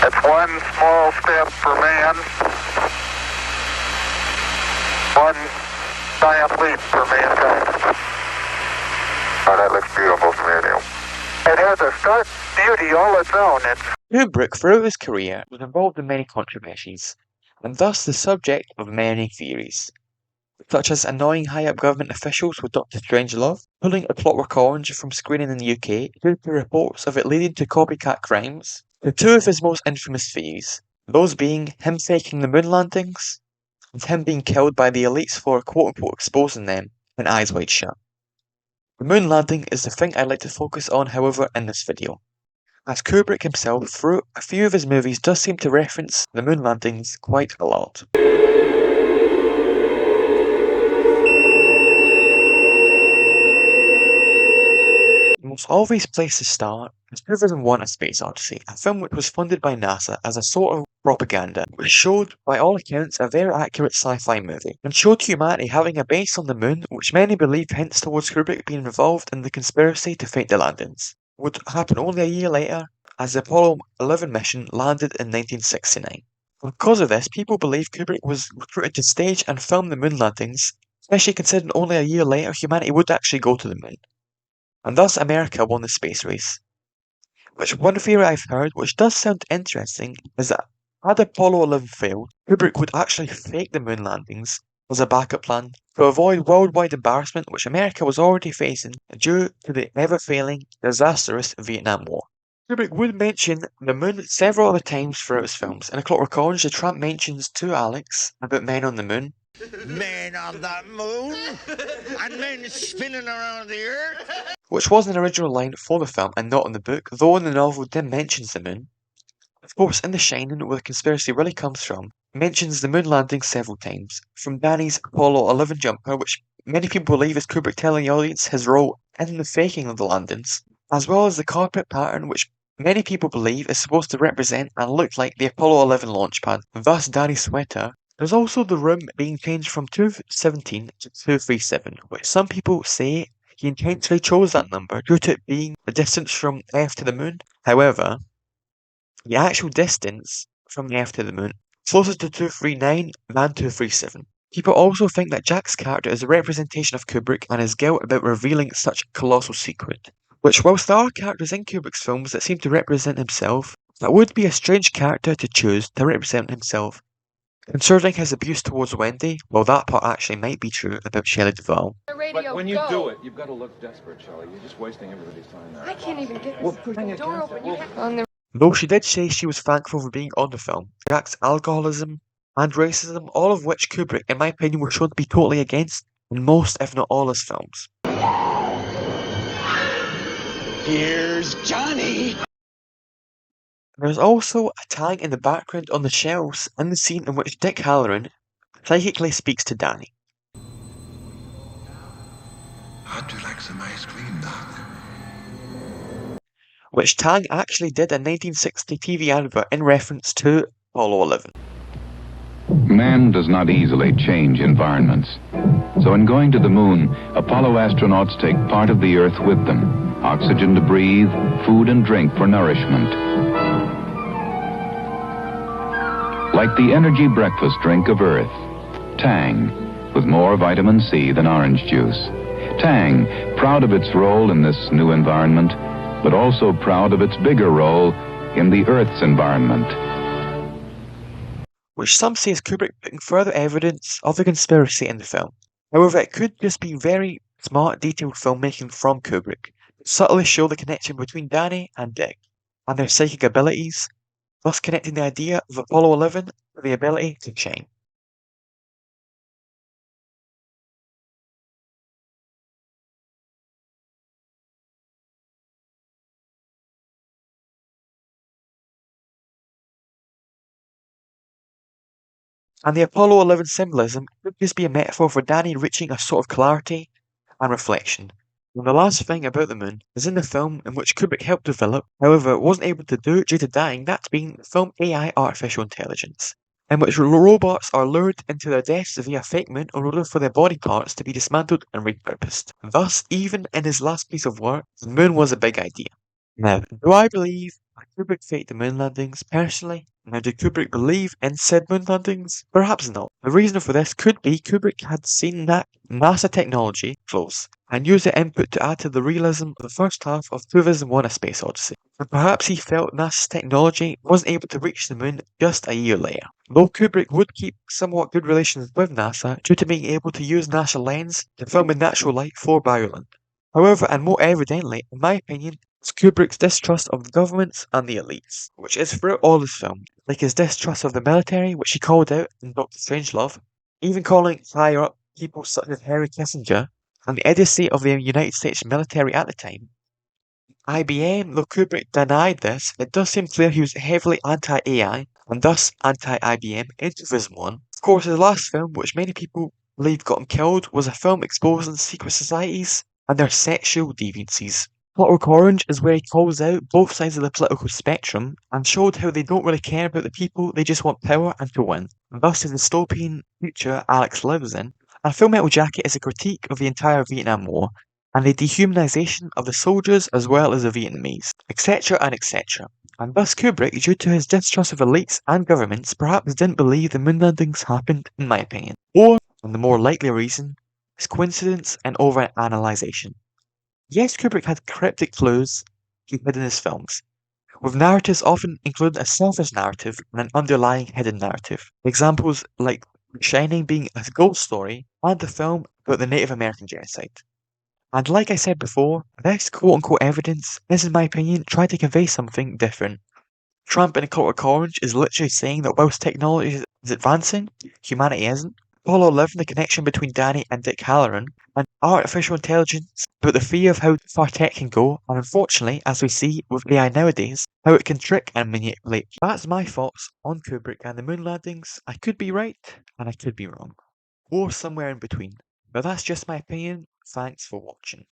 It's one small step for man, one giant leap for mankind. Oh, that looks beautiful from here, Neil. It has a stark beauty all its own. Kubrick, throughout his career, was involved in many controversies, and thus the subject of many theories, such as annoying high-up government officials with Dr. Strangelove, pulling A Clockwork Orange from screening in the UK due to reports of it leading to copycat crimes, to two of his most infamous theories, those being him faking the moon landings, and him being killed by the elites for quote-unquote exposing them when eyes wide shut. The moon landing is the thing I'd like to focus on, however, in this video, as Kubrick himself, through a few of his movies, does seem to reference the moon landings quite a lot. The most obvious place to start is 2001: A Space Odyssey, a film which was funded by NASA as a sort of propaganda, which showed, by all accounts, a very accurate sci-fi movie, and showed humanity having a base on the moon, which many believe hints towards Kubrick being involved in the conspiracy to fake the landings. Would happen only a year later, as the Apollo 11 mission landed in 1969. Because of this, people believe Kubrick was recruited to stage and film the moon landings, especially considering only a year later humanity would actually go to the moon. And thus America won the space race. Which one theory I've heard, which does sound interesting, is that had Apollo 11 failed, Kubrick would actually fake the moon landings as a backup plan to avoid worldwide embarrassment which America was already facing due to the ever-failing, disastrous Vietnam War. Kubrick would mention the moon several other times throughout his films. In A Clockwork Orange, the tramp mentions to Alex about men on the moon. Men on the moon? And men spinning around the earth? Which was an original line for the film and not in the book, though in the novel it then mentions the moon. Of course, in The Shining, where the conspiracy really comes from, it mentions the moon landing several times, from Danny's Apollo 11 jumper, which many people believe is Kubrick telling the audience his role in the faking of the landings, as well as the carpet pattern, which many people believe is supposed to represent and look like the Apollo 11 launch pad, thus Danny's sweater. There's also the room being changed from 217 to 237, which some people say he intentionally chose that number due to it being the distance from Earth to the moon. However, the actual distance from the Earth to the moon is closer to 239 than 237. People also think that Jack's character is a representation of Kubrick and his guilt about revealing such a colossal secret. Which, whilst there are characters in Kubrick's films that seem to represent himself, that would be a strange character to choose to represent himself. Concerning his abuse towards Wendy, well, that part actually might be true about Shelley Duvall. But when you do it, you've got to look desperate, Shelley. You're just wasting everybody's time now. I can't even get the door open. You have on the Though she did say she was thankful for being on the film, Jack's alcoholism and racism, all of which Kubrick, in my opinion, were shown to be totally against in most, if not all, his films. Here's Johnny! There's also a tag in the background on the shelves in the scene in which Dick Halloran psychically speaks to Danny. How'd you like some ice cream, Doc? Which Tang actually did a 1960 TV advert in reference to Apollo 11. Man does not easily change environments. So in going to the moon, Apollo astronauts take part of the Earth with them. Oxygen to breathe, food and drink for nourishment. Like the energy breakfast drink of Earth, Tang, with more vitamin C than orange juice. Tang, proud of its role in this new environment, but also proud of its bigger role in the Earth's environment. Which some see as Kubrick putting further evidence of the conspiracy in the film. However, it could just be very smart, detailed filmmaking from Kubrick, to subtly show the connection between Danny and Dick, and their psychic abilities, thus connecting the idea of Apollo 11 with the ability to shine. And the Apollo 11 symbolism could just be a metaphor for Danny reaching a sort of clarity and reflection. And the last thing about the moon is in the film in which Kubrick helped develop, however wasn't able to do due to dying, that being the film AI Artificial Intelligence, in which robots are lured into their deaths via fake moon in order for their body parts to be dismantled and repurposed. Thus, even in his last piece of work, the moon was a big idea. Now, do I believe Kubrick faked the moon landings personally? Now, did Kubrick believe in said moon landings? Perhaps not. The reason for this could be Kubrick had seen that NASA technology flaws and used the input to add to the realism of the first half of 2001: A Space Odyssey. Or perhaps he felt NASA's technology wasn't able to reach the moon just a year later. Though Kubrick would keep somewhat good relations with NASA due to being able to use NASA lens to film in natural light for Bioland. However, and more evidently, in my opinion, it's Kubrick's distrust of the governments and the elites, which is throughout all his films, like his distrust of the military, which he called out in Dr. Strangelove, even calling higher up people such as Henry Kissinger, and the idiocy of the United States military at the time. IBM, though Kubrick denied this, it does seem clear he was heavily anti-AI, and thus anti-IBM in 2001. Of course, his last film, which many people believe got him killed, was a film exposing secret societies and their sexual deviancies. Clockwork Orange is where he calls out both sides of the political spectrum and showed how they don't really care about the people, they just want power and to win. And thus his dystopian future Alex lives in. And Full Metal Jacket is a critique of the entire Vietnam War and the dehumanization of the soldiers as well as the Vietnamese, etc. and etc. And thus Kubrick, due to his distrust of elites and governments, perhaps didn't believe the moon landings happened, in my opinion. Or, and the more likely reason, is coincidence and overanalyzation. Yes, Kubrick had cryptic clues he hid in his films, with narratives often including a selfish narrative and an underlying hidden narrative. Examples like The Shining being a ghost story and the film about the Native American genocide. And like I said before, this quote-unquote evidence is, in my opinion, trying to convey something different. Trump in A Clockwork Orange is literally saying that whilst technology is advancing, humanity isn't. Apollo 11, the connection between Danny and Dick Halloran, and artificial intelligence, but the fear of how far tech can go, and unfortunately, as we see with AI nowadays, how it can trick and manipulate. That's my thoughts on Kubrick and the moon landings. I could be right, and I could be wrong. Or somewhere in between. But that's just my opinion. Thanks for watching.